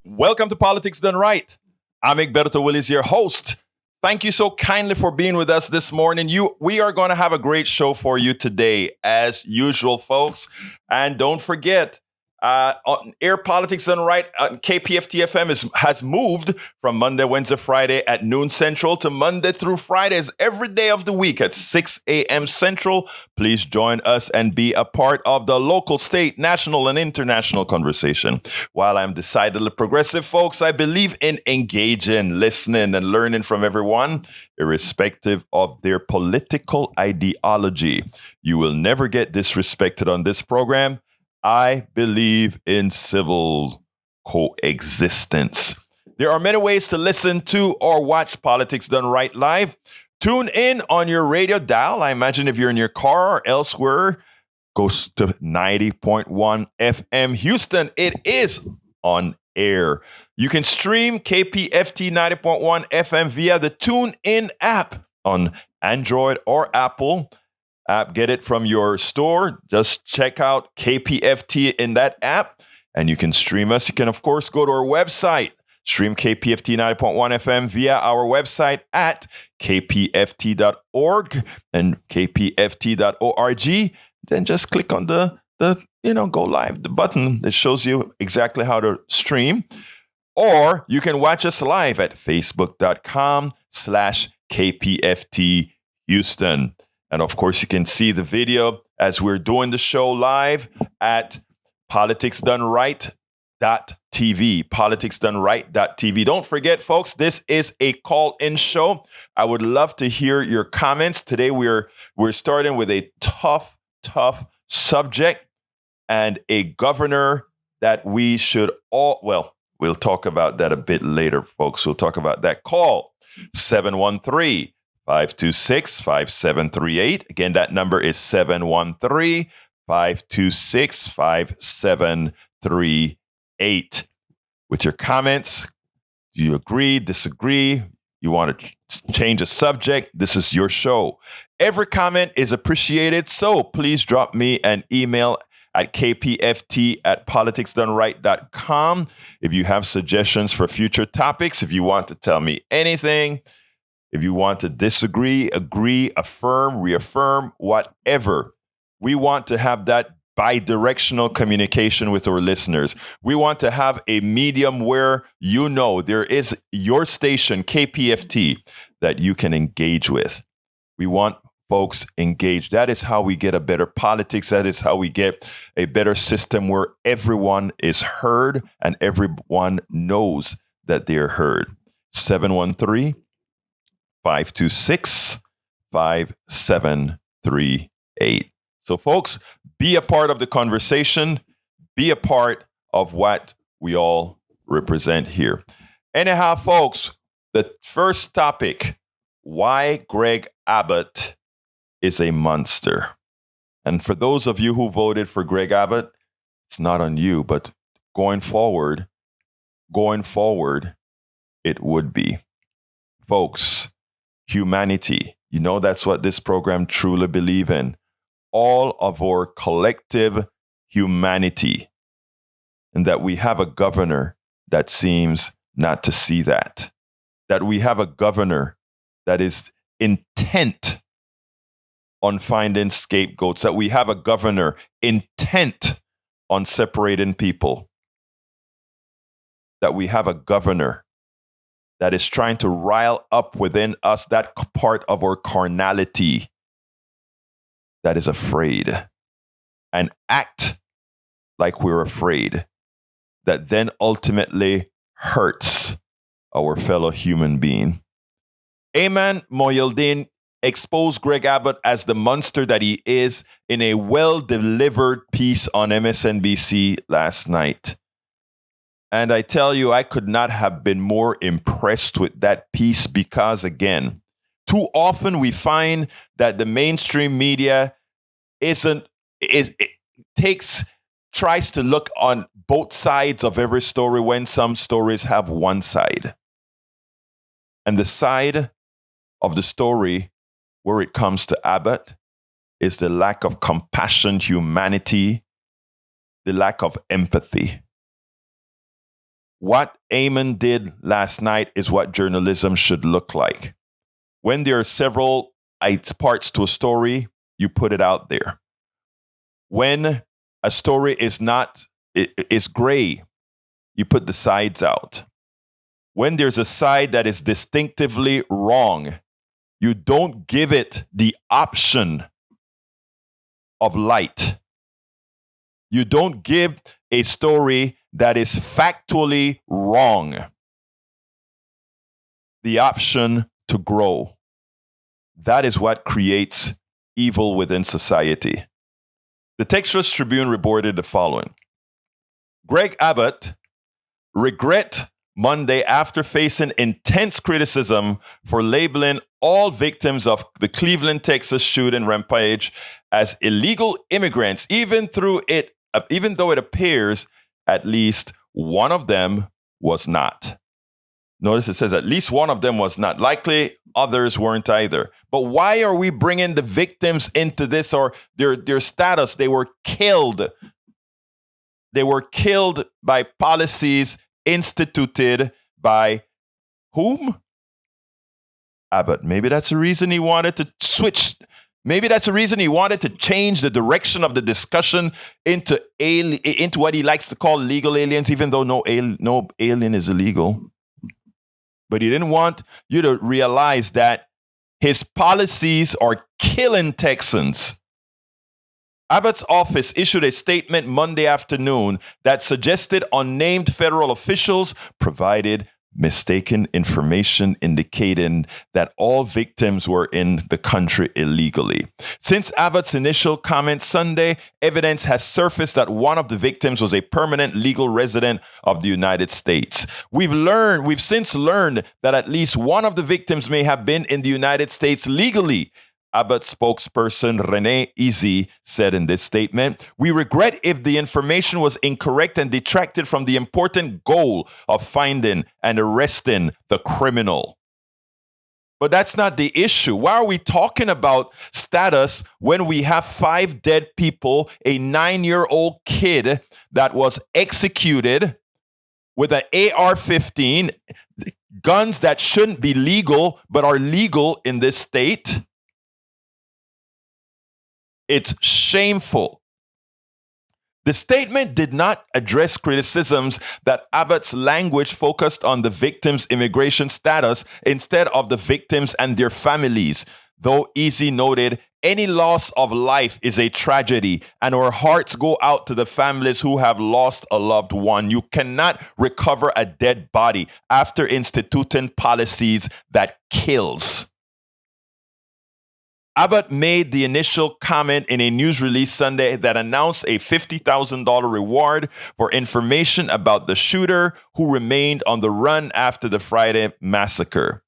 Welcome to Politics Done Right. I'm Egberto Willis, your host. Thank you so kindly for being with us this morning. We are going to have a great show for you today, as usual, folks. And don't forget, on Air Politics Done Right, KPFT FM has moved from Monday, Wednesday, Friday at noon Central to Monday through Fridays every day of the week at 6 a.m. Central. Please join us and be a part of the local, state, national, and international conversation. While I'm decidedly progressive, folks, I believe in engaging, listening, and learning from everyone, irrespective of their political ideology. You will never get disrespected on this program. I believe in civil coexistence. There are many ways to listen to or watch Politics Done Right live. Tune in on your radio dial. I imagine if you're in your car or elsewhere, go to 90.1 FM Houston. It is on air. You can stream KPFT 90.1 FM via the TuneIn app on Android or Apple. Get it from your store. Just check out KPFT in that app and you can stream us. You can, of course, go to our website, stream KPFT 90.1 FM via our website at kpft.org and kpft.org. Then just click on the go live, the button that shows you exactly how to stream. Or you can watch us live at facebook.com/KPFT Houston. And of course, you can see the video as we're doing the show live at politicsdoneright.tv. Politicsdoneright.tv. Don't forget, folks, this is a call-in show. I would love to hear your comments. Today, we're starting with a tough subject and a governor that we should we'll talk about that a bit later, folks. We'll talk about that. Call 713-526-5738. Again, that number is 713-526-5738. With your comments, do you agree, disagree? You want to change a subject? This is your show. Every comment is appreciated, so please drop me an email at kpft@politicsdoneright.com. If you have suggestions for future topics, if you want to tell me anything, if you want to disagree, agree, affirm, reaffirm, whatever, we want to have that bi-directional communication with our listeners. We want to have a medium where there is your station, KPFT, that you can engage with. We want folks engaged. That is how we get a better politics. That is how we get a better system where everyone is heard and everyone knows that they're heard. 713-526-5738. So, folks, be a part of the conversation. Be a part of what we all represent here. Anyhow, folks, the first topic, why Greg Abbott is a monster. And for those of you who voted for Greg Abbott, it's not on you, but going forward, it would be. Folks, humanity, that's what this program truly believes in. All of our collective humanity. And that we have a governor that seems not to see that. That we have a governor that is intent on finding scapegoats, that we have a governor intent on separating people, that we have a governor that is trying to rile up within us that part of our carnality that is afraid and act like we're afraid, that then ultimately hurts our fellow human being. Ayman Mohyeldin exposed Greg Abbott as the monster that he is in a well-delivered piece on MSNBC last night. And I tell you, I could not have been more impressed with that piece because, again, too often we find that the mainstream media tries to look on both sides of every story when some stories have one side. And the side of the story where it comes to Abbott is the lack of compassion, humanity, the lack of empathy. What Eamon did last night is what journalism should look like. When there are several parts to a story, you put it out there. When a story is gray, you put the sides out. When there's a side that is distinctively wrong, you don't give it the option of light. You don't give a story that is factually wrong the option to grow. That is what creates evil within society. The Texas Tribune reported the following. Greg Abbott regret Monday after facing intense criticism for labeling all victims of the Cleveland, Texas shooting rampage as illegal immigrants, even though it appears at least one of them was not. Notice it says at least one of them was not. Likely others weren't either. But why are we bringing the victims into this, or their status? They were killed. They were killed by policies instituted by whom? Abbott. Maybe that's the reason he wanted to switch. Maybe that's the reason he wanted to change the direction of the discussion into what he likes to call legal aliens, even though no alien is illegal. But he didn't want you to realize that his policies are killing Texans. Abbott's office issued a statement Monday afternoon that suggested unnamed federal officials provided mistaken information indicating that all victims were in the country illegally. Since Abbott's initial comment Sunday, evidence has surfaced that one of the victims was a permanent legal resident of the United States. We've since learned that at least one of the victims may have been in the United States legally. Abbott spokesperson Renee Easy said in this statement, "We regret if the information was incorrect and detracted from the important goal of finding and arresting the criminal." But that's not the issue. Why are we talking about status when we have 5 dead people, a 9-year-old kid that was executed with an AR-15, guns that shouldn't be legal but are legal in this state? It's shameful. The statement did not address criticisms that Abbott's language focused on the victims' immigration status instead of the victims and their families, though Easy noted any loss of life is a tragedy, and our hearts go out to the families who have lost a loved one. You cannot recover a dead body after instituting policies that kills. Abbott made the initial comment in a news release Sunday that announced a $50,000 reward for information about the shooter who remained on the run after the Friday massacre.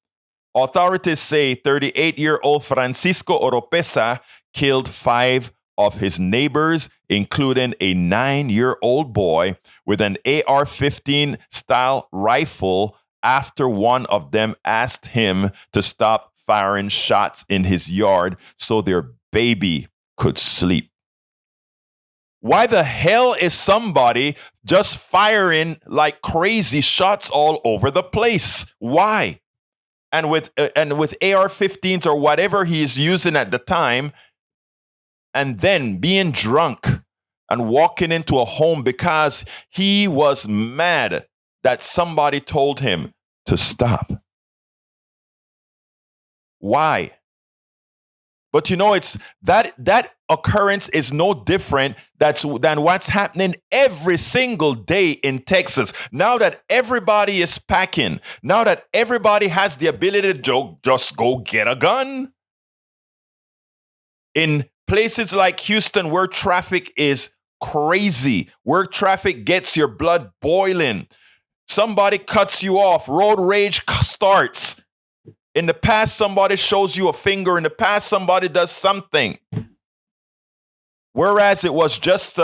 Authorities say 38-year-old Francisco Oropesa killed 5 of his neighbors, including a 9-year-old boy with an AR-15 style rifle after one of them asked him to stop firing shots in his yard so their baby could sleep. Why the hell is somebody just firing like crazy shots all over the place? Why? And with AR-15s or whatever he is using at the time, and then being drunk and walking into a home because he was mad that somebody told him to stop. Why? But it's that occurrence is no different than what's happening every single day in Texas. Now that everybody is packing, now that everybody has the ability to just go get a gun. In places like Houston, where traffic is crazy, where traffic gets your blood boiling, somebody cuts you off, road rage starts. In the past, somebody shows you a finger. In the past, somebody does something. Whereas it was just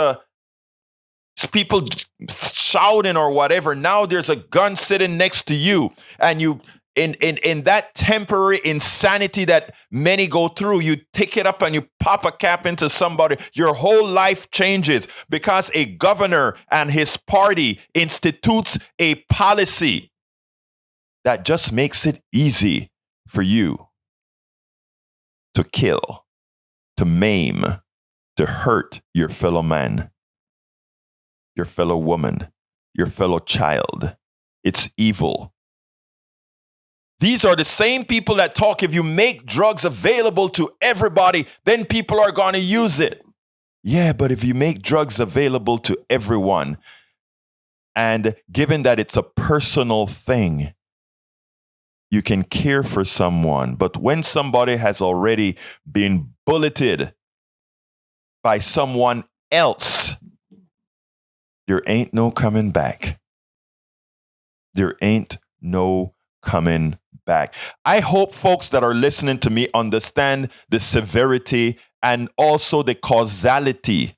people shouting or whatever. Now there's a gun sitting next to you, and you in that temporary insanity that many go through, you take it up and you pop a cap into somebody, your whole life changes because a governor and his party institutes a policy that just makes it easy for you to kill, to maim, to hurt your fellow man, your fellow woman, your fellow child. It's evil. These are the same people that talk, if you make drugs available to everybody, then people are going to use it. Yeah, but if you make drugs available to everyone, and given that it's a personal thing, you can care for someone. But when somebody has already been bulleted by someone else, there ain't no coming back. There ain't no coming back. I hope folks that are listening to me understand the severity and also the causality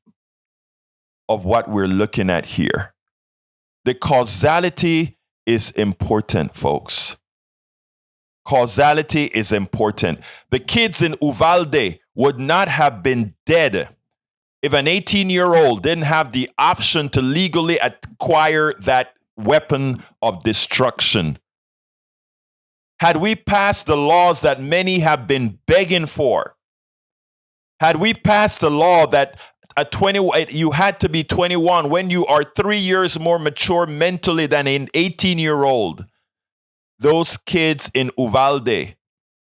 of what we're looking at here. The causality is important, folks. Causality is important. The kids in Uvalde would not have been dead if an 18-year-old didn't have the option to legally acquire that weapon of destruction. Had we passed the laws that many have been begging for, had we passed a law that at 20, you had to be 21 when you are 3 years more mature mentally than an 18-year-old, those kids in Uvalde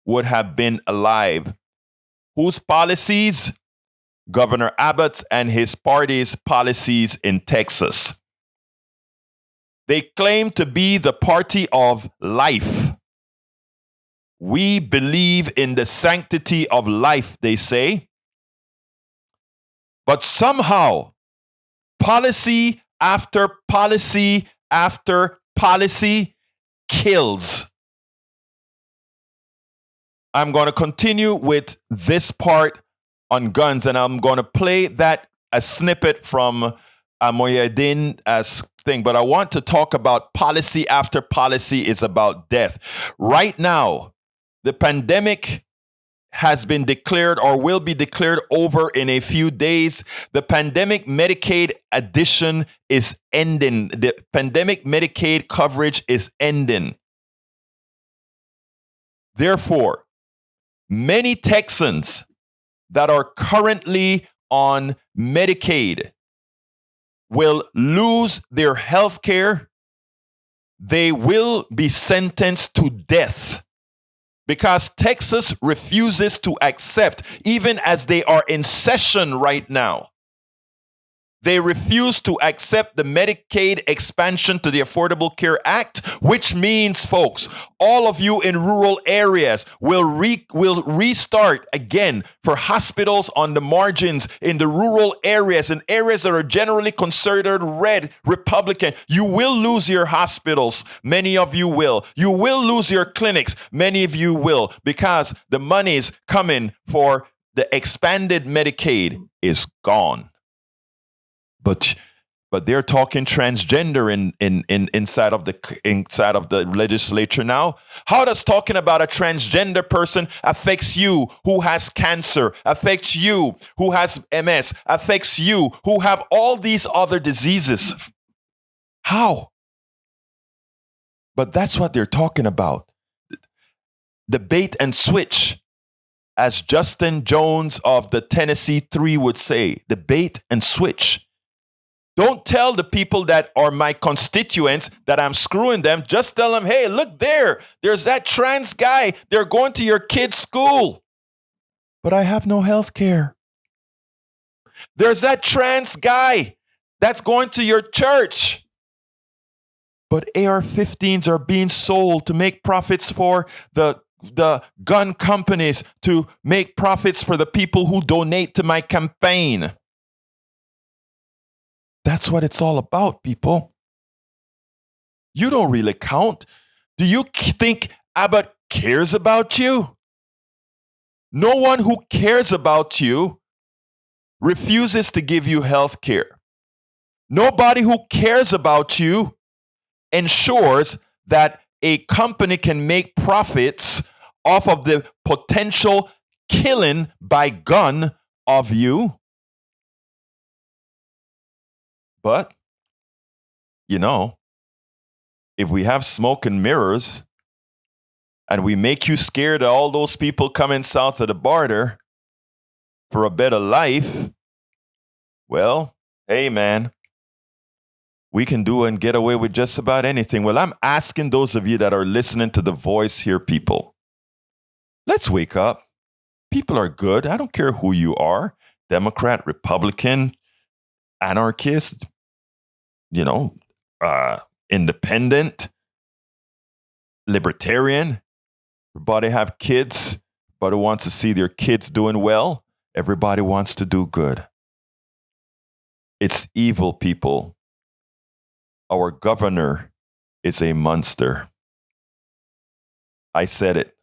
would have been alive. Whose policies? Governor Abbott and his party's policies in Texas. They claim to be the party of life. We believe in the sanctity of life, they say. But somehow, policy after policy after policy kills. I'm going to continue with this part on guns, and I'm going to play that a snippet from Moyedin as thing, but I want to talk about policy after policy is about death. Right now, the pandemic has been declared or will be declared over in a few days. The pandemic Medicaid addition is ending. The pandemic Medicaid coverage is ending. Therefore, many Texans that are currently on Medicaid will lose their health care. They will be sentenced to death because Texas refuses to accept, even as they are in session right now, they refuse to accept the Medicaid expansion to the Affordable Care Act, which means, folks, all of you in rural areas will restart again for hospitals on the margins in the rural areas and areas that are generally considered red Republican. You will lose your hospitals. Many of you will. You will lose your clinics. Many of you will, because the money's coming for the expanded Medicaid is gone. But they're talking transgender inside of the legislature now. How does talking about a transgender person affects you who has cancer, affects you who has MS, affects you who have all these other diseases? How? But that's what they're talking about. The bait and switch, as Justin Jones of the Tennessee 3 would say, the bait and switch. Don't tell the people that are my constituents that I'm screwing them. Just tell them, hey, look there's that trans guy. They're going to your kid's school. But I have no health care. There's that trans guy that's going to your church. But AR-15s are being sold to make profits for the gun companies, to make profits for the people who donate to my campaign. That's what it's all about, people. You don't really count. Do you think Abbott cares about you? No one who cares about you refuses to give you health care. Nobody who cares about you ensures that a company can make profits off of the potential killing by gun of you. But, if we have smoke and mirrors and we make you scared of all those people coming south of the border for a better life, well, hey, man, we can do and get away with just about anything. Well, I'm asking those of you that are listening to The Voice here, people, let's wake up. People are good. I don't care who you are, Democrat, Republican, anarchist, independent, libertarian. Everybody have kids. Everybody wants to see their kids doing well. Everybody wants to do good. It's evil, people. Our governor is a monster. I said it.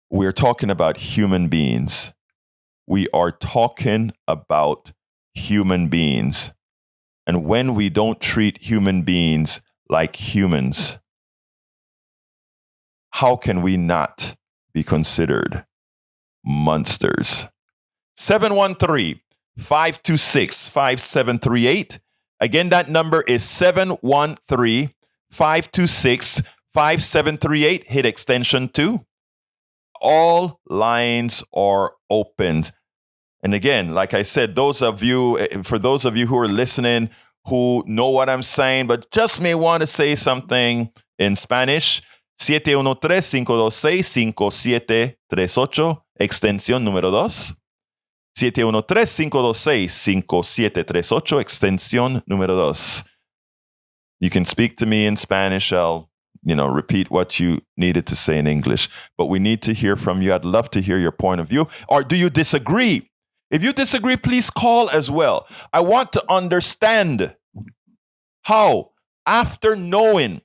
We're talking about human beings. We are talking about human beings. And when we don't treat human beings like humans, how can we not be considered monsters? 713-526-5738. Again, that number is 713-526-5738. Hit extension 2. All lines are opened. And again, like I said, for those of you who are listening, who know what I'm saying, but just may want to say something in Spanish, 713-526-5738, extensión número 2. 713-526-5738, extensión número 2. You can speak to me in Spanish. I'll, repeat what you needed to say in English. But we need to hear from you. I'd love to hear your point of view. Or do you disagree? If you disagree, please call as well. I want to understand how, after knowing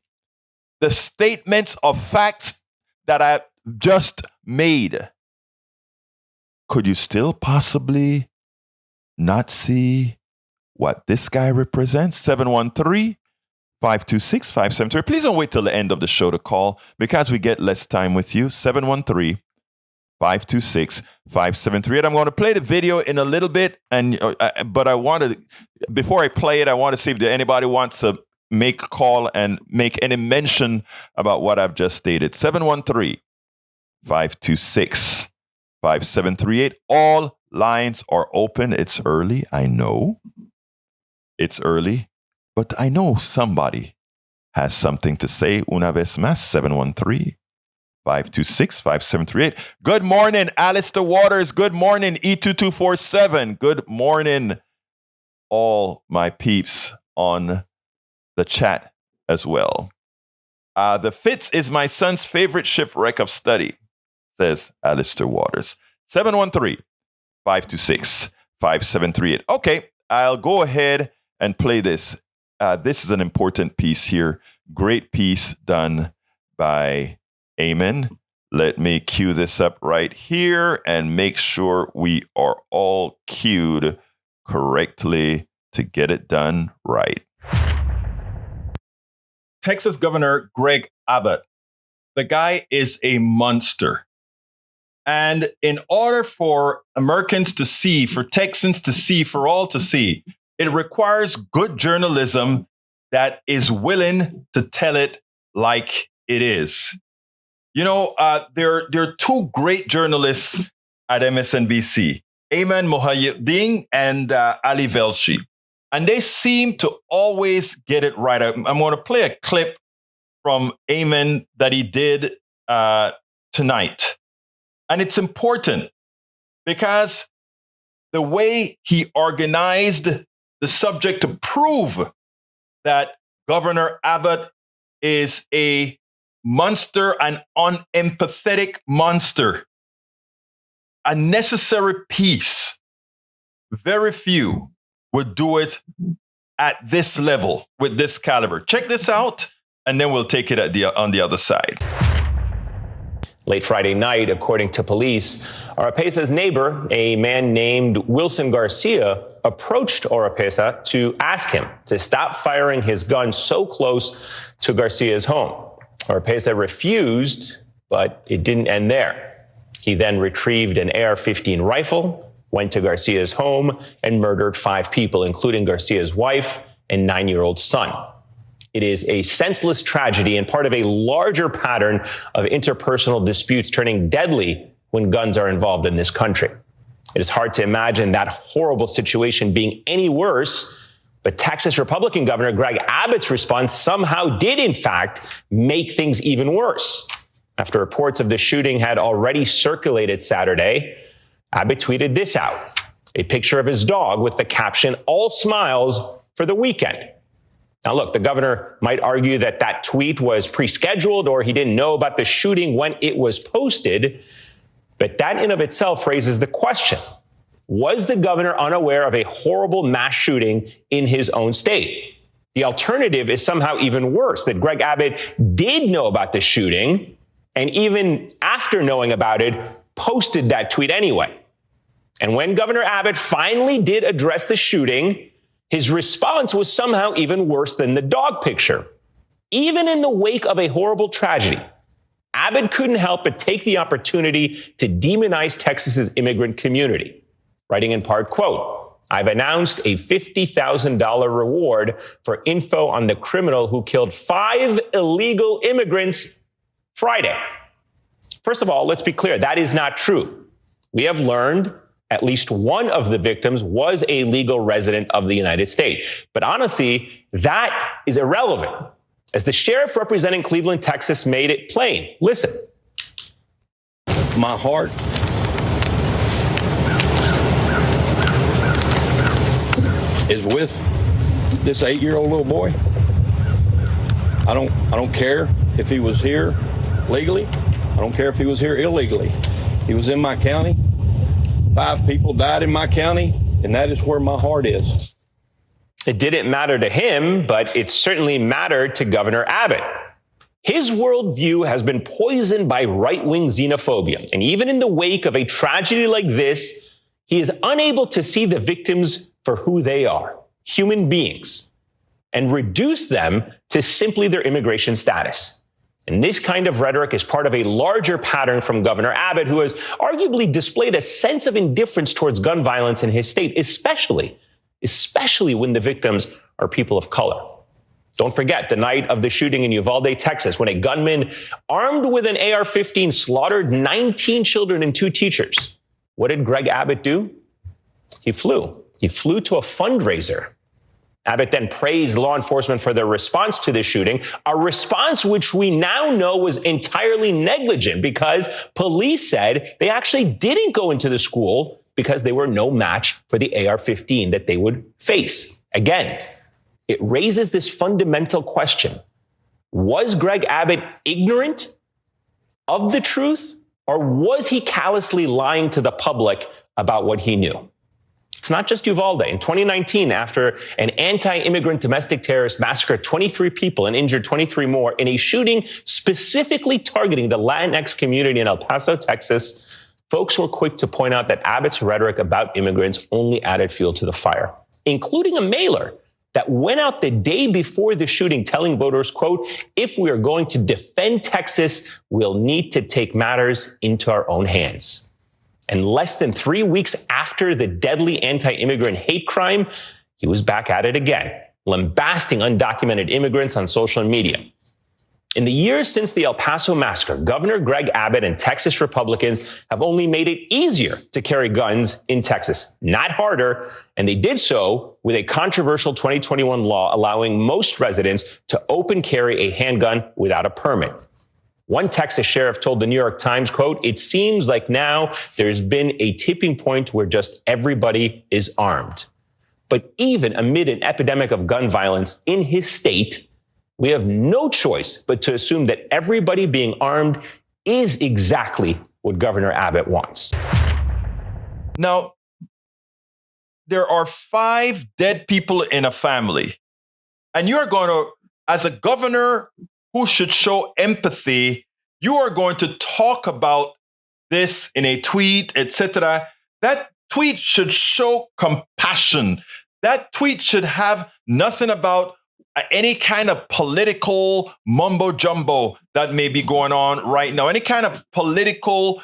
the statements of facts that I just made, could you still possibly not see what this guy represents? 713-526-5738. Please don't wait till the end of the show to call because we get less time with you. 713-526-5738. I'm going to play the video in a little bit, but before I play it, I want to see if anybody wants to make a call and make any mention about what I've just stated. 713-526-5738. All lines are open. It's early. I know. It's early, but I know somebody has something to say. Una vez más, 713-526-5738. Good morning, Alistair Waters. Good morning, E2247. Good morning, all my peeps on the chat as well. The Fitz is my son's favorite shipwreck of study, says Alistair Waters. 713-526-5738. Okay, I'll go ahead and play this. This is an important piece here. Great piece done by Amen. Let me cue this up right here and make sure we are all cued correctly to get it done right. Texas Governor Greg Abbott. The guy is a monster. And in order for Americans to see, for Texans to see, for all to see, it requires good journalism that is willing to tell it like it is. There are two great journalists at MSNBC, Ayman Mohyeddin and Ali Velshi. And they seem to always get it right. I'm going to play a clip from Ayman that he did tonight. And it's important because the way he organized the subject to prove that Governor Abbott is a monster, an unempathetic monster, a necessary piece. Very few would do it at this level with this caliber. Check this out, and then we'll take it on the other side. Late Friday night, according to police, Orapesa's neighbor, a man named Wilson Garcia, approached Oropesa to ask him to stop firing his gun so close to Garcia's home. Oropesa refused, but it didn't end there. He then retrieved an AR-15 rifle, went to Garcia's home, and murdered 5 people, including Garcia's wife and 9-year-old son. It is a senseless tragedy and part of a larger pattern of interpersonal disputes turning deadly when guns are involved in this country. It is hard to imagine that horrible situation being any worse, but Texas Republican Governor Greg Abbott's response somehow did, in fact, make things even worse. After reports of the shooting had already circulated Saturday, Abbott tweeted this out, a picture of his dog with the caption, "All smiles for the weekend." Now, look, the governor might argue that that tweet was pre-scheduled or he didn't know about the shooting when it was posted. But that in of itself raises the question, was the governor unaware of a horrible mass shooting in his own state? The alternative is somehow even worse, that Greg Abbott did know about the shooting and even after knowing about it, posted that tweet anyway. And when Governor Abbott finally did address the shooting, his response was somehow even worse than the dog picture. Even in the wake of a horrible tragedy, Abbott couldn't help but take the opportunity to demonize Texas's immigrant community, writing in part, quote, "I've announced a $50,000 reward for info on the criminal who killed 5 illegal immigrants Friday." First of all, let's be clear, that is not true. We have learned at least one of the victims was a legal resident of the United States. But honestly, that is irrelevant, as the sheriff representing Cleveland, Texas, made it plain. Listen. My heart is with this 8-year-old little boy. I don't care if he was here legally. I don't care if he was here illegally. He was in my county. 5 people died in my county, and that is where my heart is. It didn't matter to him, but it certainly mattered to Governor Abbott. His worldview has been poisoned by right-wing xenophobia. And even in the wake of a tragedy like this, he is unable to see the victims for who they are, human beings, and reduce them to simply their immigration status. And this kind of rhetoric is part of a larger pattern from Governor Abbott, who has arguably displayed a sense of indifference towards gun violence in his state, especially when the victims are people of color. Don't forget the night of the shooting in Uvalde, Texas, when a gunman armed with an AR-15 slaughtered 19 children and 2 teachers. What did Greg Abbott do? He flew. He flew to a fundraiser. Abbott then praised law enforcement for their response to the shooting, a response which we now know was entirely negligent because police said they actually didn't go into the school because they were no match for the AR-15 that they would face. Again, it raises this fundamental question. Was Greg Abbott ignorant of the truth, or was he callously lying to the public about what he knew? It's not just Uvalde. In 2019, after an anti-immigrant domestic terrorist massacred 23 people and injured 23 more in a shooting specifically targeting the Latinx community in El Paso, Texas, folks were quick to point out that Abbott's rhetoric about immigrants only added fuel to the fire, including a mailer that went out the day before the shooting telling voters, quote, "If we are going to defend Texas, we'll need to take matters into our own hands." And less than 3 weeks after the deadly anti-immigrant hate crime, he was back at it again, lambasting undocumented immigrants on social media. In the years since the El Paso massacre, Governor Greg Abbott and Texas Republicans have only made it easier to carry guns in Texas, not harder, and they did so with a controversial 2021 law allowing most residents to open carry a handgun without a permit. One Texas sheriff told the New York Times, quote, "It seems like now there's been a tipping point where just everybody is armed." But even amid an epidemic of gun violence in his state, we have no choice but to assume that everybody being armed is exactly what Governor Abbott wants. Now, there are 5 dead people in a family, and you're going to, as a governor who should show empathy, you are going to talk about this in a tweet, etc., that tweet should show compassion. That tweet should have nothing about any kind of political mumbo jumbo that may be going on right now, any kind of political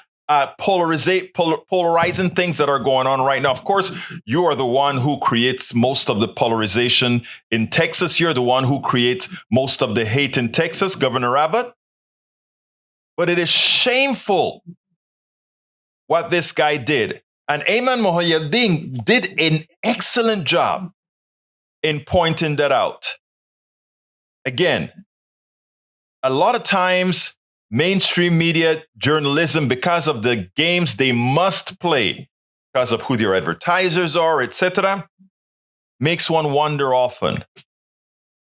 polarizing things that are going on right now. Of course, you are the one who creates most of the polarization in Texas. You're the one who creates most of the hate in Texas, Governor Abbott. But it is shameful what this guy did. And Ayman Mohyeldin did an excellent job in pointing that out. Again, a lot of times, mainstream media journalism, because of the games they must play, because of who their advertisers are, etc., makes one wonder often.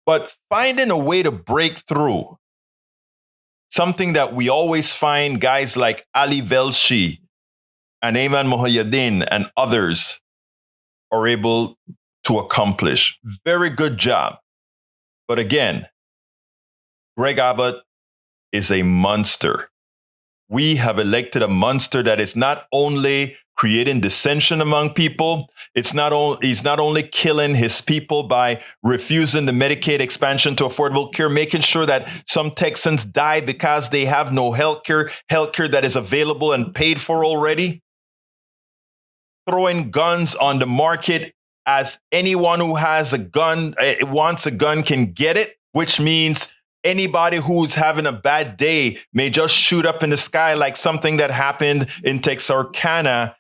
But finding a way to break through, something that we always find guys like Ali Velshi and Ayman Mohyeldin and others are able to accomplish. Very good job. But again, Greg Abbott is a monster. We have elected a monster that is not only creating dissension among people, he's not only killing his people by refusing the Medicaid expansion to affordable care, making sure that some Texans die because they have no health care that is available and paid for already, throwing guns on the market as anyone who has a gun, wants a gun, can get it, which means anybody who's having a bad day may just shoot up in the sky, like something that happened in Texarkana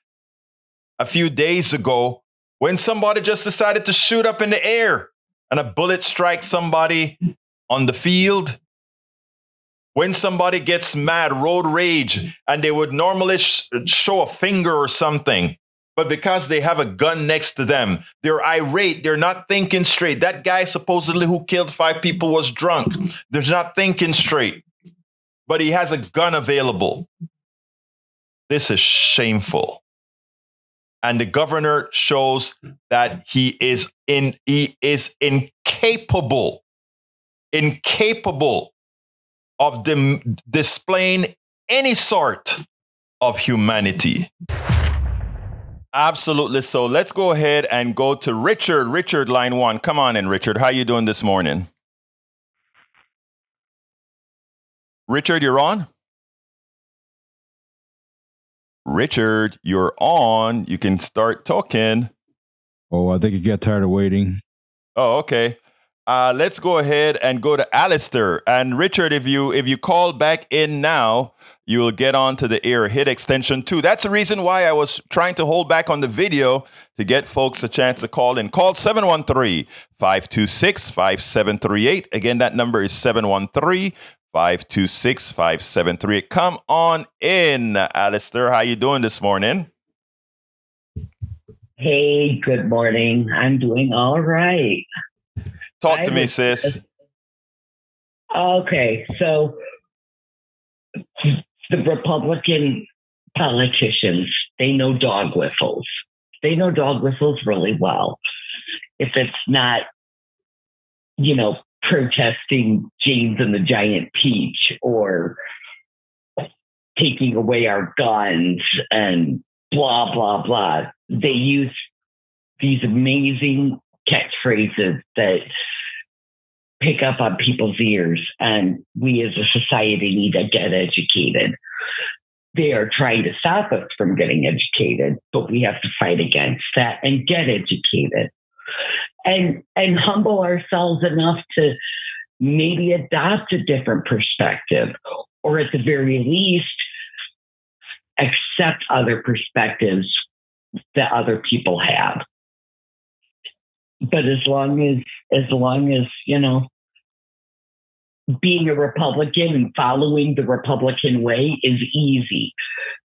a few days ago when somebody just decided to shoot up in the air and a bullet strikes somebody on the field. When somebody gets mad, road rage, and they would normally show a finger or something, but because they have a gun next to them, they're irate. They're not thinking straight. That guy supposedly who killed 5 people was drunk. They're not thinking straight, but he has a gun available. This is shameful. And the governor shows that he is incapable of displaying any sort of humanity. Absolutely. So let's go ahead and go to Richard. Richard, line 1. Come on in, Richard. How you doing this morning? Richard, you're on? Richard, you're on. You can start talking. Oh, I think you got tired of waiting. Oh, okay. Let's go ahead and go to Alistair. And Richard, if you call back in now, you will get onto the air. Hit extension 2. That's the reason why I was trying to hold back on the video to get folks a chance to call in. Call 713-526-5738. Again, that number is 713-526-5738. Come on in, Alistair. How you doing this morning? Hey, good morning. I'm doing all right. Talk to me, sis. Okay, so the Republican politicians, they know dog whistles. They know dog whistles really well. If it's not, protesting James and the Giant Peach or taking away our guns and blah, blah, blah. They use these amazing catchphrases that pick up on people's ears, and we as a society need to get educated. They are trying to stop us from getting educated, but we have to fight against that and get educated and humble ourselves enough to maybe adopt a different perspective, or at the very least, accept other perspectives that other people have. But as long as being a Republican and following the Republican way is easy.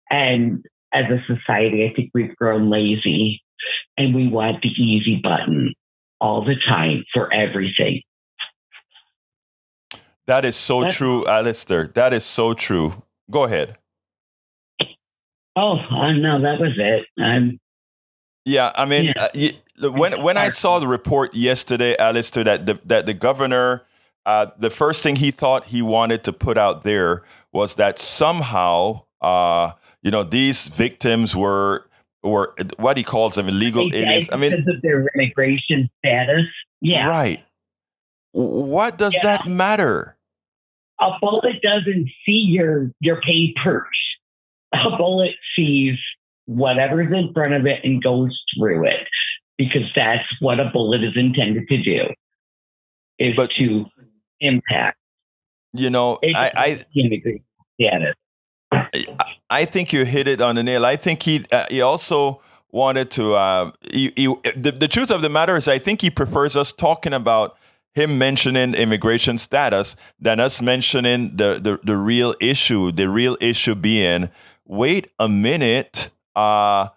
And as a society, I think we've grown lazy and we want the easy button all the time for everything. That is so true, Alistair. That is so true. Go ahead. Oh, no, that was it. Yeah, I mean, when I saw the report yesterday, Alistair, that the governor, the first thing he thought he wanted to put out there was that somehow, these victims were what he calls them illegal aliens. I mean, because of their immigration status. Yeah. right. What does that matter? A bullet doesn't see your papers. A bullet sees whatever's in front of it and goes through it, because that's what a bullet is intended to do, is to impact. I think you hit it on the nail. I think he also wanted to. The truth of the matter is, I think he prefers us talking about him mentioning immigration status than us mentioning the real issue. The real issue being, wait a minute. How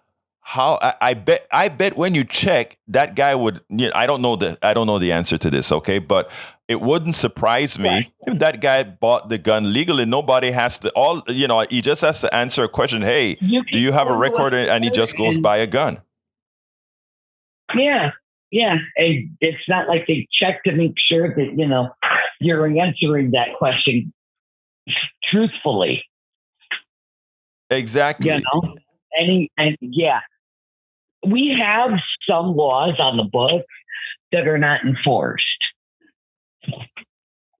I bet when you check, that guy would. I don't know the answer to this. Okay, but it wouldn't surprise me if that guy bought the gun legally. Nobody has to. He just has to answer a question. Hey, do you have a record? And he just goes buy a gun. Yeah. Yeah. It's not like they check to make sure that you're answering that question truthfully. Exactly. We have some laws on the books that are not enforced.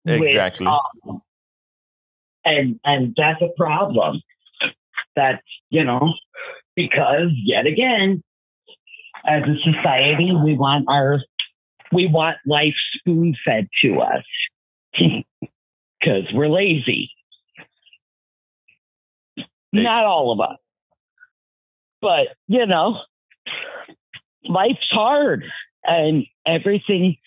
Exactly. And that's a problem. That's, because yet again, as a society, we want life spoon fed to us because we're lazy. Not all of us. But, life's hard, and everything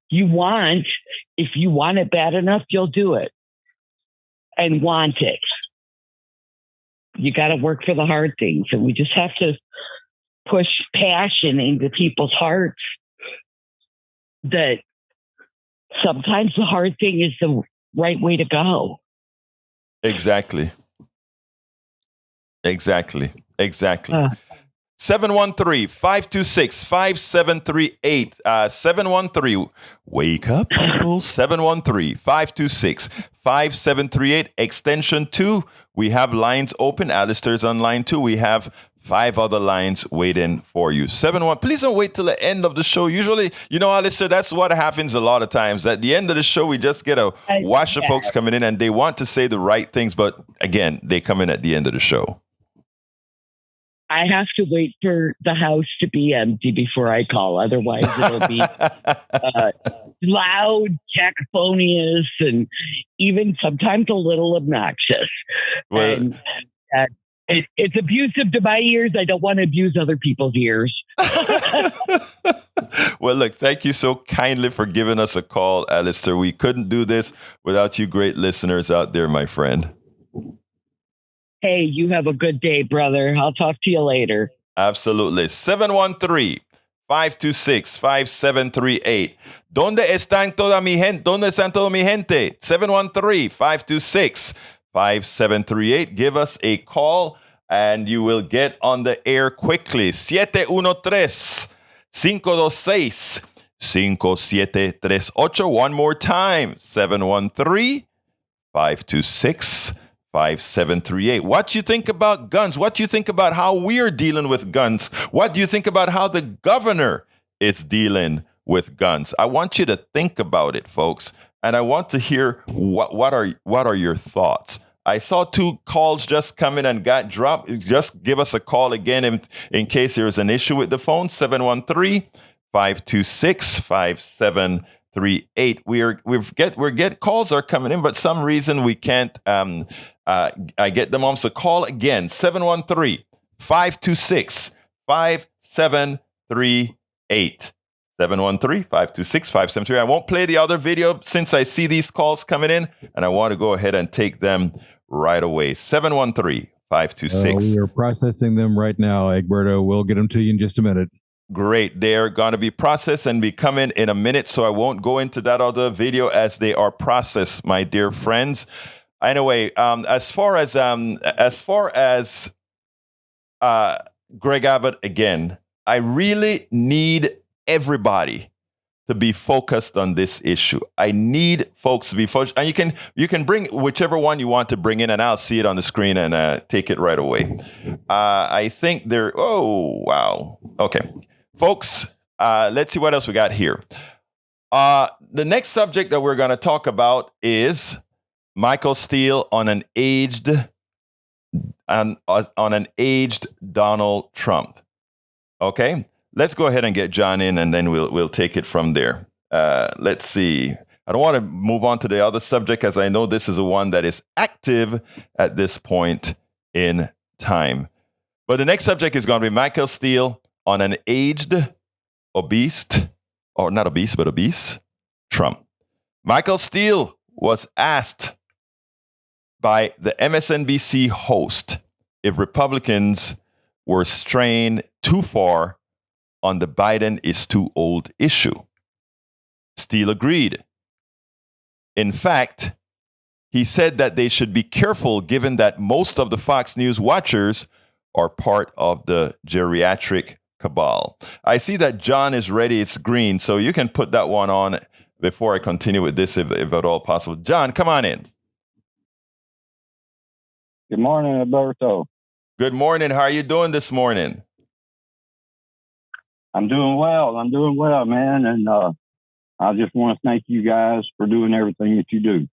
you want, if you want it bad enough, you'll do it and want it. You got to work for the hard things, and we just have to push passion into people's hearts that sometimes the hard thing is the right way to go. Exactly. 713-526-5738. 713. Wake up, people. 713-526-5738. Extension 2. We have lines open. Alistair's on line 2. We have 5 other lines waiting for you. 71. Please don't wait till the end of the show. Usually, Alistair, that's what happens a lot of times. At the end of the show, we just get a wash of folks coming in and they want to say the right things. But again, they come in at the end of the show. I have to wait for the house to be empty before I call. Otherwise, it'll be loud, cacophonious, and even sometimes a little obnoxious. Well, and it's abusive to my ears. I don't want to abuse other people's ears. Well, look, thank you so kindly for giving us a call, Alistair. We couldn't do this without you great listeners out there, my friend. Hey, you have a good day, brother. I'll talk to you later. Absolutely. 713-526-5738. ¿Dónde están toda mi gente? ¿Dónde están toda mi gente? 713-526-5738. Give us a call and you will get on the air quickly. 713-526-5738. One more time. 713-526-5738. 5738. What do you think about guns? What do you think about how we're dealing with guns? What do you think about how the governor is dealing with guns? I want you to think about it, folks, and I want to hear what are your thoughts. I saw 2 calls just come in and got dropped. Just give us a call again in case there is an issue with the phone. 713-526-5738. We're get calls are coming in, but some reason we can't I get them on. So call again, 713-526-5738. 713-526-5738. I won't play the other video since I see these calls coming in, and I want to go ahead and take them right away. 713-526. We are processing them right now, Egberto. We'll get them to you in just a minute. Great. They're going to be processed and be coming in a minute, so I won't go into that other video as they are processed, my dear friends. Anyway, as far as Greg Abbott, again, I really need everybody to be focused on this issue. I need folks to be focused. And you can bring whichever one you want to bring in, and I'll see it on the screen and take it right away. I think there. Oh, wow. Okay. Folks, let's see what else we got here. The next subject that we're going to talk about is Michael Steele on an aged Donald Trump. Okay, let's go ahead and get John in, and then we'll take it from there. Let's see. I don't want to move on to the other subject, as I know this is the one that is active at this point in time. But the next subject is going to be Michael Steele on an aged, obese Trump. Michael Steele was asked by the MSNBC host if Republicans were straying too far on the Biden is too old issue. Steele agreed. In fact, he said that they should be careful given that most of the Fox News watchers are part of the geriatric cabal. I see that John is ready. It's green, so you can put that one on before I continue with this, if at all possible. John, come on in. Good morning, Alberto. Good morning. How are you doing this morning? I'm doing well, man. And I just want to thank you guys for doing everything that you do.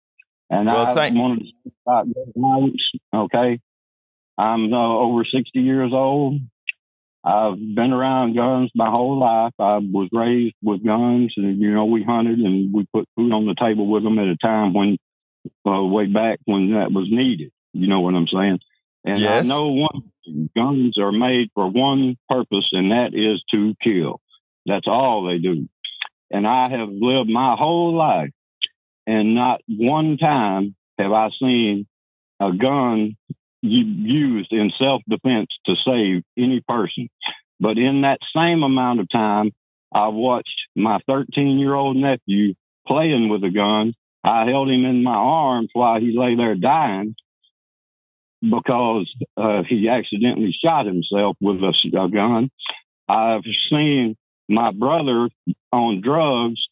And well, I wanted to speak about gun violence. Okay. I'm over 60 years old. I've been around guns my whole life. I was raised with guns, and, we hunted and we put food on the table with them at a time when, way back when that was needed. You know what I'm saying? And yes. I know one thing, guns are made for one purpose, and that is to kill. That's all they do. And I have lived my whole life, and not one time have I seen a gun used in self-defense to save any person. But in that same amount of time, I watched my 13-year-old nephew playing with a gun. I held him in my arms while he lay there dying because he accidentally shot himself with a gun. I've seen my brother on drugs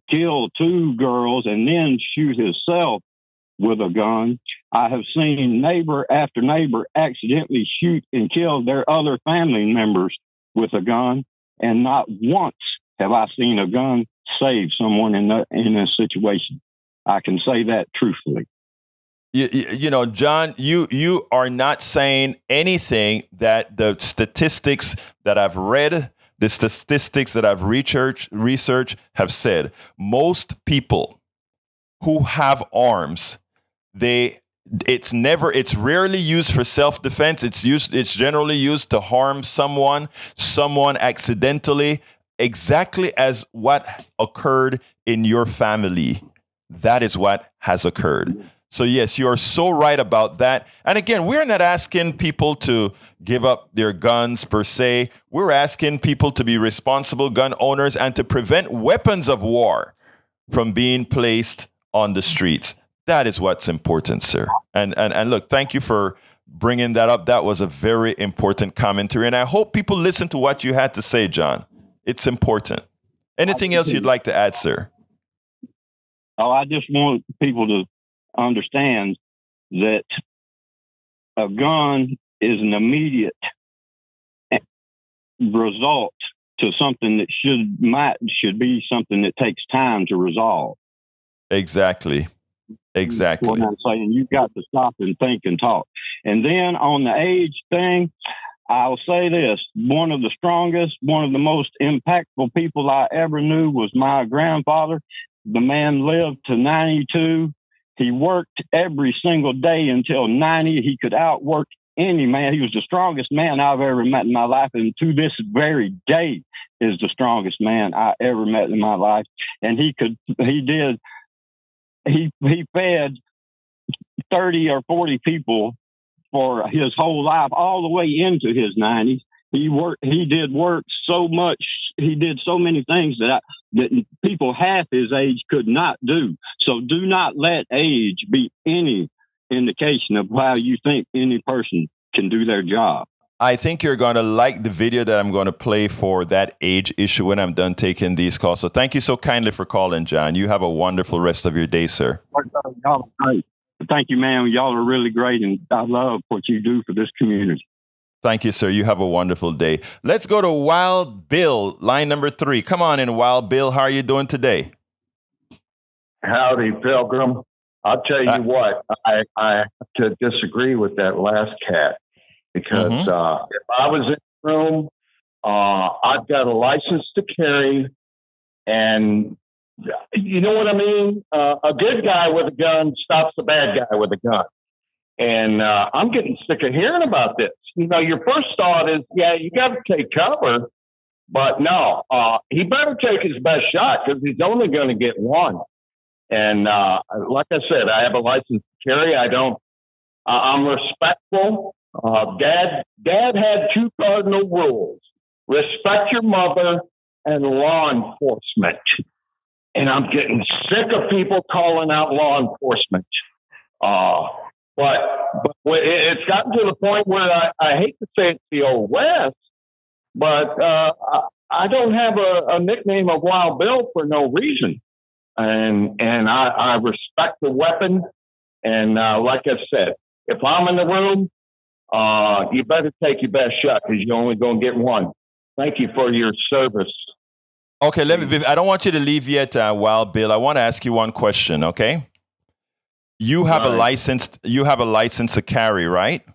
kill 2 girls and then shoot himself with a gun. I have seen neighbor after neighbor accidentally shoot and kill their other family members with a gun, and not once have I seen a gun save someone in a situation. I can say that truthfully. You know, John, you are not saying anything that the statistics that I've read, the statistics that I've researched have said. Most people who have arms, it's rarely used for self-defense. It's generally used to harm someone accidentally, exactly as what occurred in your family. That is what has occurred. So yes, you are so right about that. And again, we're not asking people to give up their guns per se. We're asking people to be responsible gun owners and to prevent weapons of war from being placed on the streets. That is what's important, sir. And look, thank you for bringing that up. That was a very important commentary. And I hope people listen to what you had to say, John. It's important. Anything else you'd like to add, sir? Oh, I just want people to understand that a gun is an immediate result to something that should be something that takes time to resolve. Exactly. What I'm saying, you've got to stop and think and talk. And then on the age thing, I'll say this: one of the strongest, one of the most impactful people I ever knew was my grandfather. The man lived to 92. He worked every single day until 90. He could outwork any man. He was the strongest man I've ever met in my life, and to this very day is the strongest man I ever met in my life. And he fed 30 or 40 people for his whole life, all the way into his 90s. He did work so much. He did so many things that people half his age could not do. So do not let age be any indication of how you think any person can do their job. I think you're going to like the video that I'm going to play for that age issue when I'm done taking these calls. So thank you so kindly for calling, John. You have a wonderful rest of your day, sir. Y'all are great. Thank you, man. Y'all are really great, and I love what you do for this community. Thank you, sir. You have a wonderful day. Let's go to Wild Bill, line number 3. Come on in, Wild Bill. How are you doing today? Howdy, Pilgrim. I'll tell you what, I have to disagree with that last cat because if I was in the room, I've got a license to carry, and you know what I mean? A good guy with a gun stops a bad guy with a gun. And I'm getting sick of hearing about this. You know, your first thought is, yeah, you got to take cover. But no, he better take his best shot because he's only going to get one. And like I said, I have a license to carry. I'm respectful. Dad had 2 cardinal rules: respect your mother and law enforcement. And I'm getting sick of people calling out law enforcement. But it's gotten to the point where I hate to say it's the old West, but I don't have a nickname of Wild Bill for no reason. And I respect the weapon. And like I said, if I'm in the room, you better take your best shot because you're only going to get one. Thank you for your service. Okay, I don't want you to leave yet, Wild Bill. I want to ask you one question, okay? You have a license to carry, right?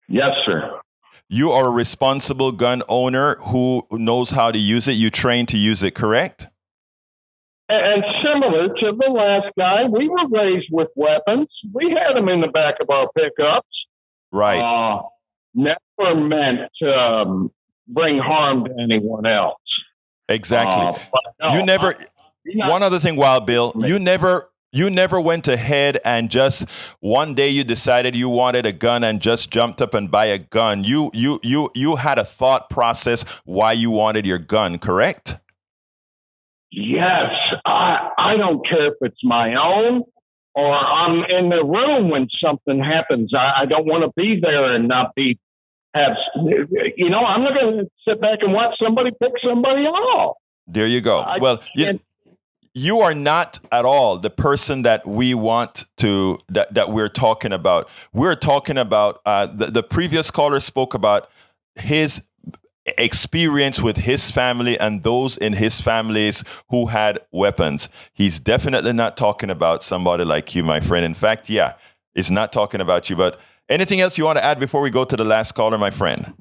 Yes, sir. You are a responsible gun owner who knows how to use it. You train to use it, correct? And similar to the last guy, we were raised with weapons. We had them in the back of our pickups. Right. Never meant to bring harm to anyone else. Exactly. One other thing, Wild Bill, you never went ahead and just one day you decided you wanted a gun and just jumped up and buy a gun. You had a thought process why you wanted your gun, correct? Yes. I don't care if it's my own or I'm in the room when something happens. I don't want to be there and not I'm not going to sit back and watch somebody pick somebody off. There you go. You are not at all the person that we want to, that we're talking about. We're talking about, the previous caller spoke about his experience with his family and those in his families who had weapons. He's definitely not talking about somebody like you, my friend. In fact, he's not talking about you. But anything else you want to add before we go to the last caller, my friend?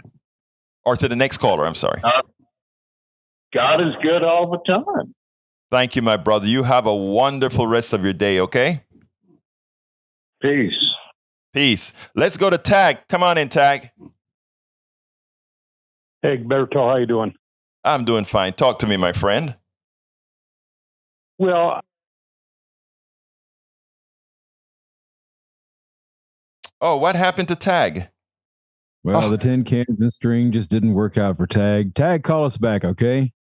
Or to the next caller, I'm sorry. God is good all the time. Thank you, my brother. You have a wonderful rest of your day, okay? Peace. Let's go to Tag. Come on in, Tag. Hey, Berto, how you doing? I'm doing fine. Talk to me, my friend. Well, what happened to Tag? Well, the tin cans and string just didn't work out for Tag. Tag, call us back, okay?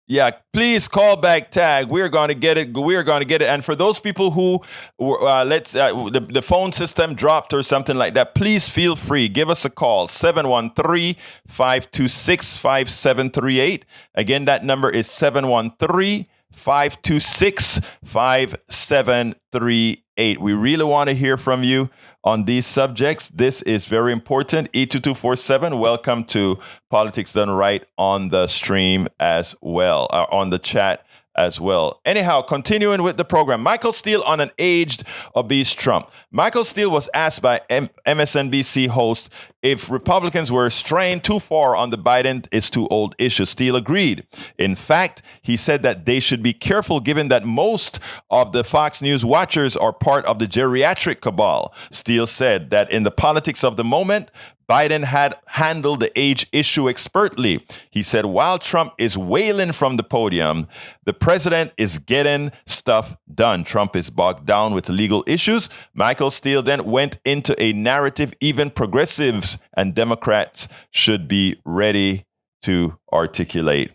Yeah, please call back Tag. We're going to get it. And for those people who the phone system dropped or something like that, please feel free. Give us a call, 713-526-5738. Again, that number is 713-526-5738. We really want to hear from you on these subjects. This is very important. 82247, welcome to Politics Done Right on the stream as well, on the chat as well. Anyhow, continuing with the program, Michael Steele on an aged, obese Trump. Michael Steele was asked by MSNBC host if Republicans were straying too far on the Biden is too old issue. Steele agreed. In fact, he said that they should be careful given that most of the Fox News watchers are part of the geriatric cabal. Steele said that in the politics of the moment, Biden had handled the age issue expertly. He said, while Trump is wailing from the podium, the president is getting stuff done. Trump is bogged down with legal issues. Michael Steele then went into a narrative even progressives and Democrats should be ready to articulate.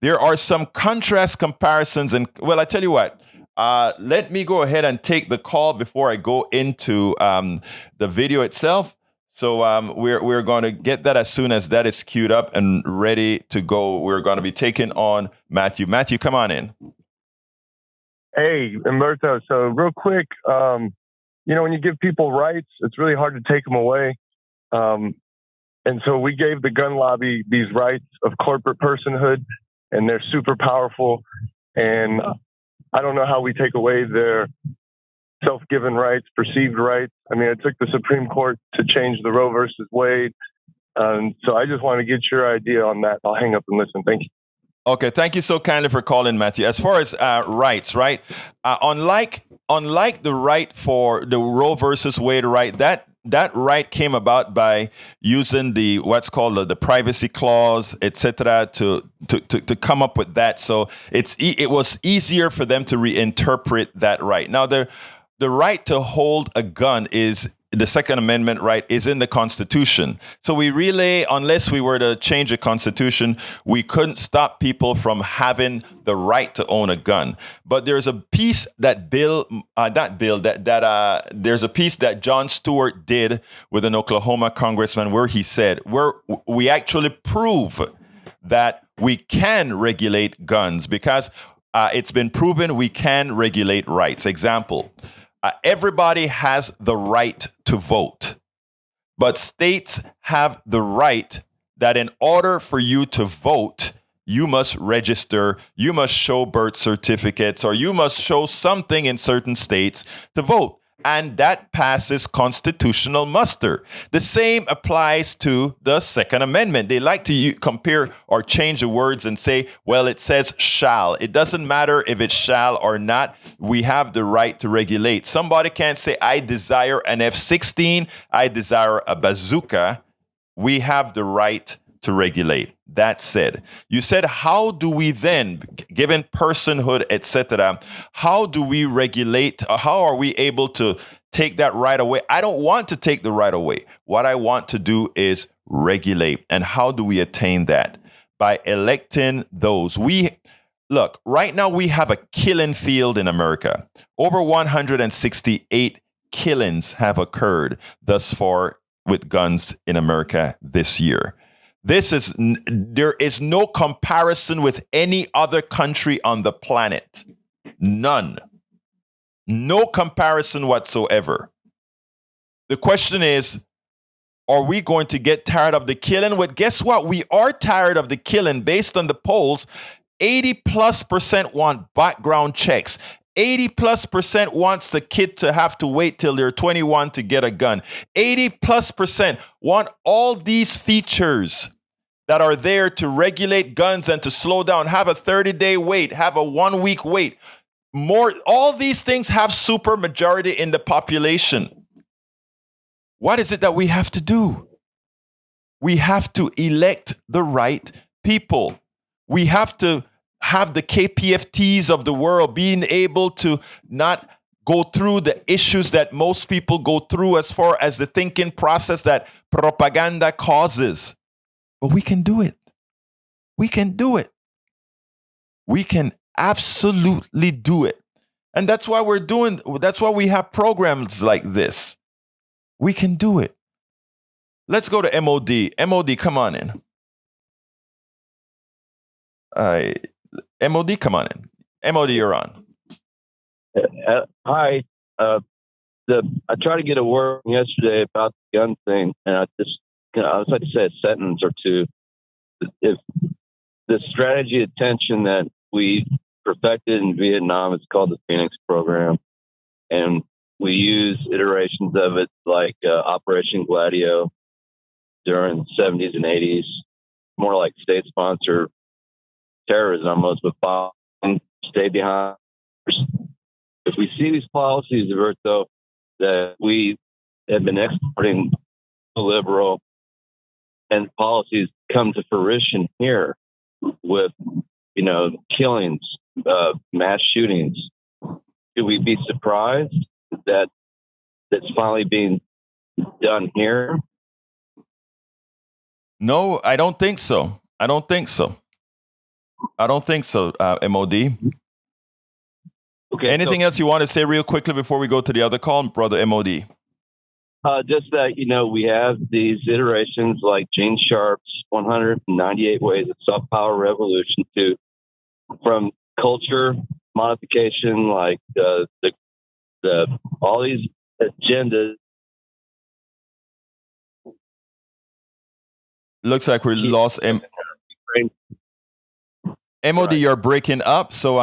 There are some contrast comparisons. And well, I tell you what, let me go ahead and take the call before I go into the video itself. So we're going to get that as soon as that is queued up and ready to go. We're going to be taking on Matthew. Matthew, come on in. Hey, Umberto. So real quick, when you give people rights, it's really hard to take them away. And so we gave the gun lobby these rights of corporate personhood, and they're super powerful. And I don't know how we take away their self-given rights, perceived rights. I mean, it took the Supreme Court to change the Roe versus Wade. So I just want to get your idea on that. I'll hang up and listen. Thank you. Okay, thank you so kindly for calling, Matthew. As far as rights, right? Unlike the right for the Roe versus Wade right, that right came about by using what's called the privacy clause, etc., to come up with that. So it was easier for them to reinterpret that right. Now the right to hold a gun is the Second Amendment right is in the Constitution. So we really, unless we were to change the Constitution, we couldn't stop people from having the right to own a gun. But there's a piece there's a piece that Jon Stewart did with an Oklahoma congressman where he said, we actually prove that we can regulate guns because it's been proven we can regulate rights. Example, everybody has the right to vote, but states have the right that in order for you to vote, you must register, you must show birth certificates, or you must show something in certain states to vote. And that passes constitutional muster. The same applies to the Second Amendment. They like to compare or change the words and say, well, it says shall. It doesn't matter if it's shall or not. We have the right to regulate. Somebody can't say, I desire an F-16. I desire a bazooka. We have the right to regulate. That said, you said, how do we then, given personhood, etc., how do we regulate? How are we able to take that right away? I don't want to take the right away. What I want to do is regulate. And how do we attain that? By electing those. Look, right now we have a killing field in America. Over 168 killings have occurred thus far with guns in America this year. There is no comparison with any other country on the planet. None. No comparison whatsoever. The question is, are we going to get tired of the killing? Well, guess what? We are tired of the killing. Based on the polls, 80+% want background checks. 80+% wants the kid to have to wait till they're 21 to get a gun. 80+% want all these features that are there to regulate guns and to slow down, have a 30-day wait, have a 1-week wait. All these things have super majority in the population. What is it that we have to do? We have to elect the right people. We have to have the KPFTs of the world being able to not go through the issues that most people go through as far as the thinking process that propaganda causes. But we can do it. We can do it. We can absolutely do it. And that's why that's why we have programs like this. We can do it. Let's go to MOD. MOD, come on in. MOD, come on in. MOD, you're on. Hi. I tried to get a word yesterday about the gun thing, and I was like to say a sentence or two. If the strategy of tension that we perfected in Vietnam is called the Phoenix Program, and we use iterations of it like Operation Gladio during the 70s and 80s, more like state-sponsored terrorism almost, but stay behind. If we see these policies, Roberto, that we have been exporting liberal and policies come to fruition here with, killings, mass shootings, should we be surprised that that's finally being done here? No, I don't think so. I don't think so, MOD. Okay. Anything else you want to say real quickly before we go to the other call, brother MOD? Just that, we have these iterations like Gene Sharp's 198 Ways of Self-Power Revolution from culture modification, like the all these agendas. Looks like we lost MOD. You're breaking up. So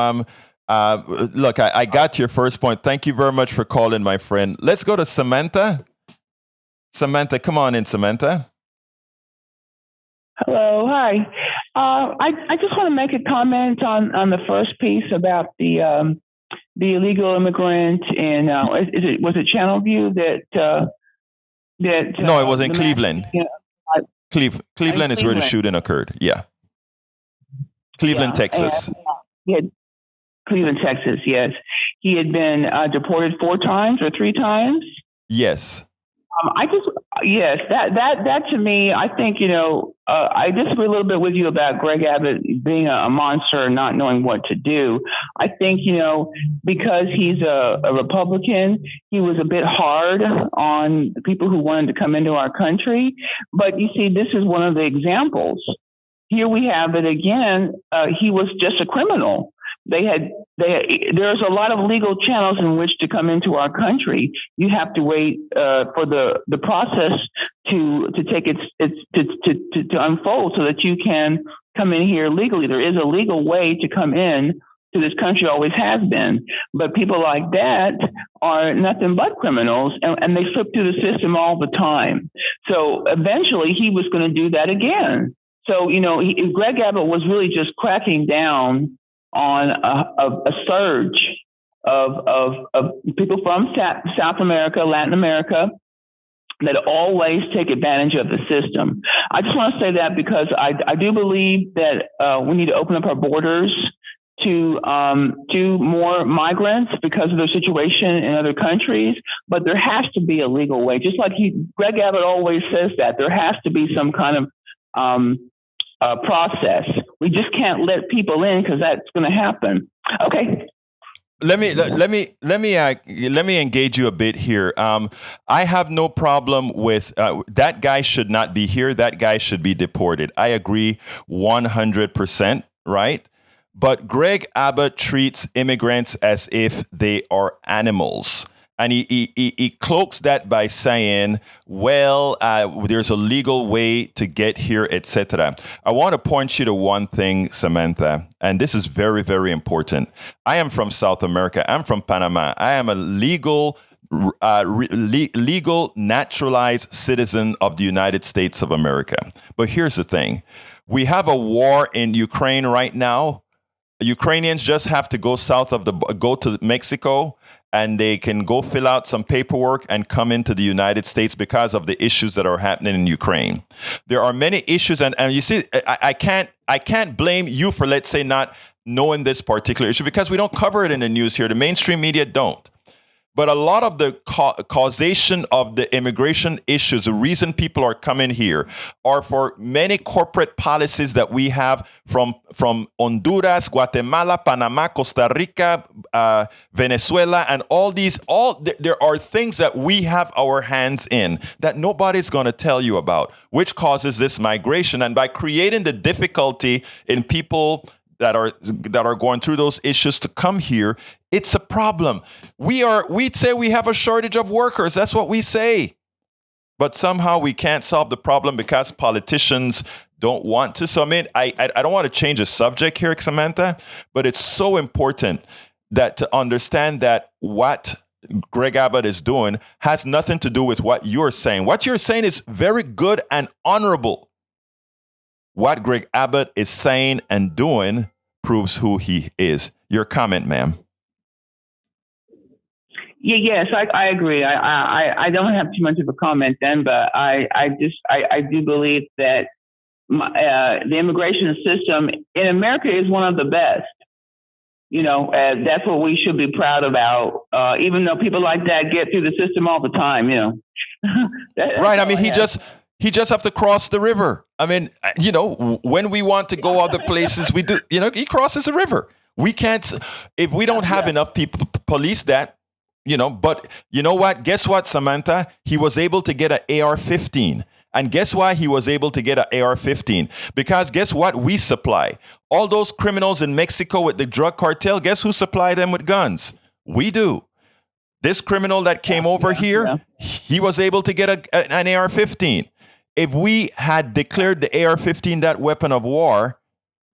look, I got your first point. Thank you very much for calling, my friend. Let's go to Samantha. Samantha, come on in, Samantha. Hello, hi. I just want to make a comment on the first piece about the illegal immigrant in was it Channelview that No, it was in Cleveland. Cleveland is where the shooting occurred. Yeah, Cleveland, Texas. Cleveland, Texas. Yes, he had been deported 4 times or 3 times. Yes. That to me, I think, I disagree a little bit with you about Greg Abbott being a monster and not knowing what to do. I think, because he's a Republican, he was a bit hard on the people who wanted to come into our country. But you see, this is one of the examples. Here we have it again. He was just a criminal. There's a lot of legal channels in which to come into our country. You have to wait for the process to take to unfold so that you can come in here legally. There is a legal way to come in to this country, always has been. But people like that are nothing but criminals, and they slip through the system all the time. So eventually he was going to do that again. So, Greg Abbott was really just cracking down on a surge of people from South America, Latin America, that always take advantage of the system. I just want to say that because I do believe that we need to open up our borders to more migrants because of their situation in other countries. But there has to be a legal way, just like Greg Abbott always says that there has to be some kind of process. We just can't let people in because that's going to happen. Okay. Let me engage you a bit here. I have no problem with that guy should not be here. That guy should be deported. I agree 100%, right? But Greg Abbott treats immigrants as if they are animals. And he cloaks that by saying, well, there's a legal way to get here, etc. I want to point you to one thing, Samantha, and this is very, very important. I am from South America. I'm from Panama. I am a legal naturalized citizen of the United States of America. But here's the thing. We have a war in Ukraine right now. Ukrainians just have to go go to Mexico, and they can go fill out some paperwork and come into the United States because of the issues that are happening in Ukraine. There are many issues, and you see, I can't blame you for, let's say, not knowing this particular issue because we don't cover it in the news here. The mainstream media don't. But a lot of the causation of the immigration issues, the reason people are coming here, are for many corporate policies that we have from Honduras, Guatemala, Panama, Costa Rica, Venezuela, and there are things that we have our hands in that nobody's going to tell you about, which causes this migration. And by creating the difficulty in people that are going through those issues to come here, it's a problem. We'd say we have a shortage of workers. That's what we say. But somehow we can't solve the problem because politicians don't want to. So, I mean, I don't want to change the subject here, Samantha, but it's so important that to understand that what Greg Abbott is doing has nothing to do with what you're saying. What you're saying is very good and honorable. What Greg Abbott is saying and doing proves who he is. Your comment, ma'am. Yeah, yes, I agree. I don't have too much of a comment then, but I do believe that the immigration system in America is one of the best. That's what we should be proud about, even though people like that get through the system all the time, Right. I mean, he just have to cross the river. I mean, when we want to go other places, we do, he crosses the river. We can't, if we don't have enough people to police that, But you know what? Guess what, Samantha? He was able to get an AR-15. And guess why he was able to get an AR-15? Because guess what we supply? All those criminals in Mexico with the drug cartel, guess who supplied them with guns? We do. This criminal that came over here, he was able to get an AR-15. If we had declared the AR-15 that weapon of war,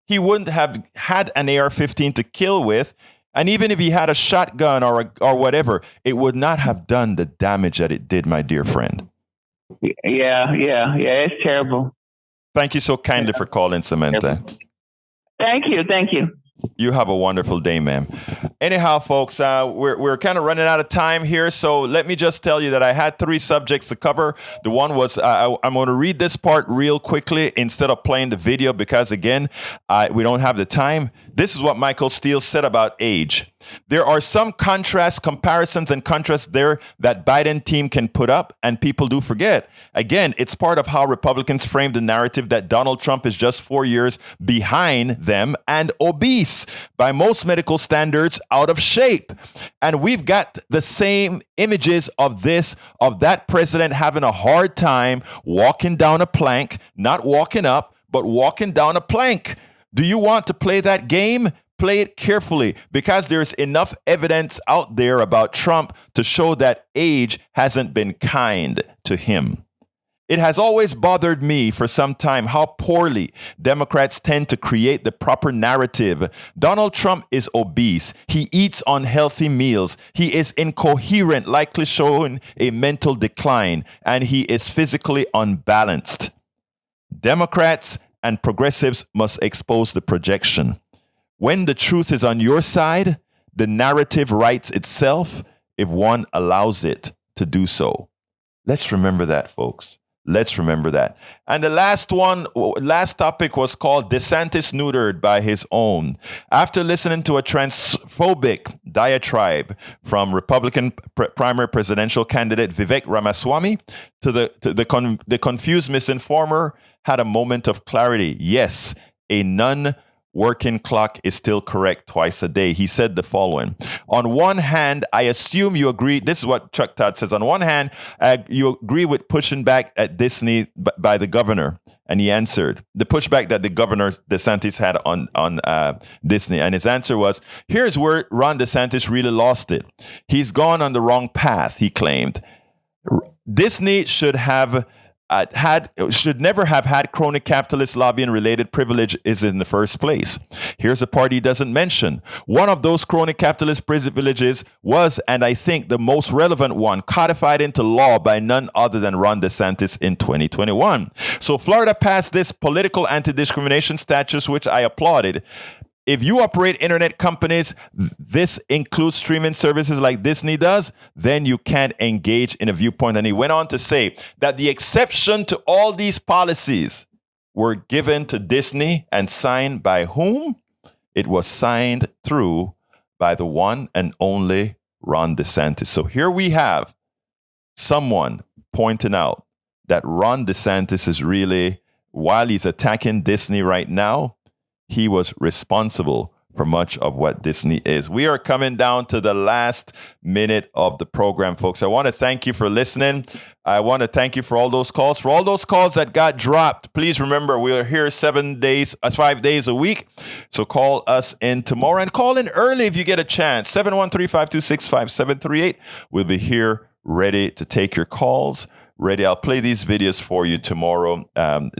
he wouldn't have had an AR-15 to kill with. And even if he had a shotgun or whatever, it would not have done the damage that it did, my dear friend. Yeah. It's terrible. Thank you so kindly for calling, Samantha. Thank you. You have a wonderful day, ma'am. Anyhow, folks, we're kind of running out of time here, so let me just tell you that I had 3 subjects to cover. The one was, I'm going to read this part real quickly instead of playing the video because, again, we don't have the time. This is what Michael Steele said about age. There are some comparisons and contrasts there that Biden team can put up, and people do forget. Again, it's part of how Republicans frame the narrative that Donald Trump is just 4 years behind them and obese, by most medical standards, out of shape. And we've got the same images of that president having a hard time walking down a plank, not walking up, but walking down a plank. Do you want to play that game? Play it carefully, because there's enough evidence out there about Trump to show that age hasn't been kind to him. It has always bothered me for some time how poorly Democrats tend to create the proper narrative. Donald Trump is obese. He eats unhealthy meals. He is incoherent, likely showing a mental decline, and he is physically unbalanced. Democrats and progressives must expose the projection. When the truth is on your side, the narrative writes itself if one allows it to do so. Let's remember that, folks. Let's remember that. And the last topic was called DeSantis neutered by his own. After listening to a transphobic diatribe from Republican primary presidential candidate Vivek Ramaswamy, the confused misinformer had a moment of clarity. Yes, a non-working clock is still correct twice a day. He said the following: on one hand, I assume you agree. This is what Chuck Todd says. On one hand, you agree with pushing back at Disney by the governor. And he answered the pushback that the governor DeSantis had on Disney. And his answer was, here's where Ron DeSantis really lost it. He's gone on the wrong path, he claimed. Disney should never have had crony capitalist lobbying related privileges in the first place. Here's a part he doesn't mention. One of those crony capitalist privileges was, and I think the most relevant one, codified into law by none other than Ron DeSantis in 2021. So Florida passed this political anti-discrimination statute, which I applauded. If you operate internet companies, this includes streaming services like Disney does, then you can't engage in a viewpoint. And he went on to say that the exception to all these policies were given to Disney and signed by whom? It was signed through by the one and only Ron DeSantis. So here we have someone pointing out that Ron DeSantis is really, while he's attacking Disney right now, he was responsible for much of what Disney is. We are coming down to the last minute of the program, folks. I want to thank you for listening. I want to thank you for all those calls. For all those calls that got dropped, please remember we are here 5 days a week. So call us in tomorrow, and call in early if you get a chance. 713-526-5738. We'll be here ready to take your calls. Ready. I'll play these videos for you tomorrow,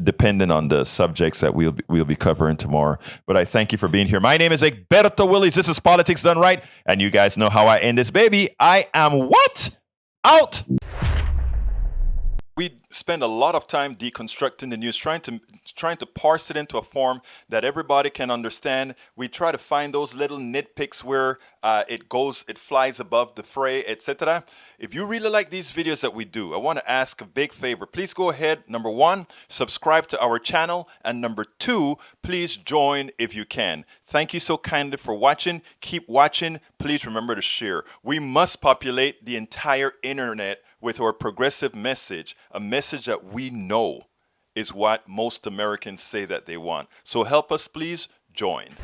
depending on the subjects that we'll be covering tomorrow. But I thank you for being here. My name is Egberto Willies. This is Politics Done Right. And you guys know how I end this, baby. I am what? Out. We spend a lot of time deconstructing the news, trying to parse it into a form that everybody can understand. We try to find those little nitpicks where it flies above the fray, etc. If you really like these videos that we do, I want to ask a big favor. Please go ahead. Number 1, subscribe to our channel. And number 2, please join if you can. Thank you so kindly for watching. Keep watching. Please remember to share. We must populate the entire internet with our progressive message, a message that we know is what most Americans say that they want. So help us, please join.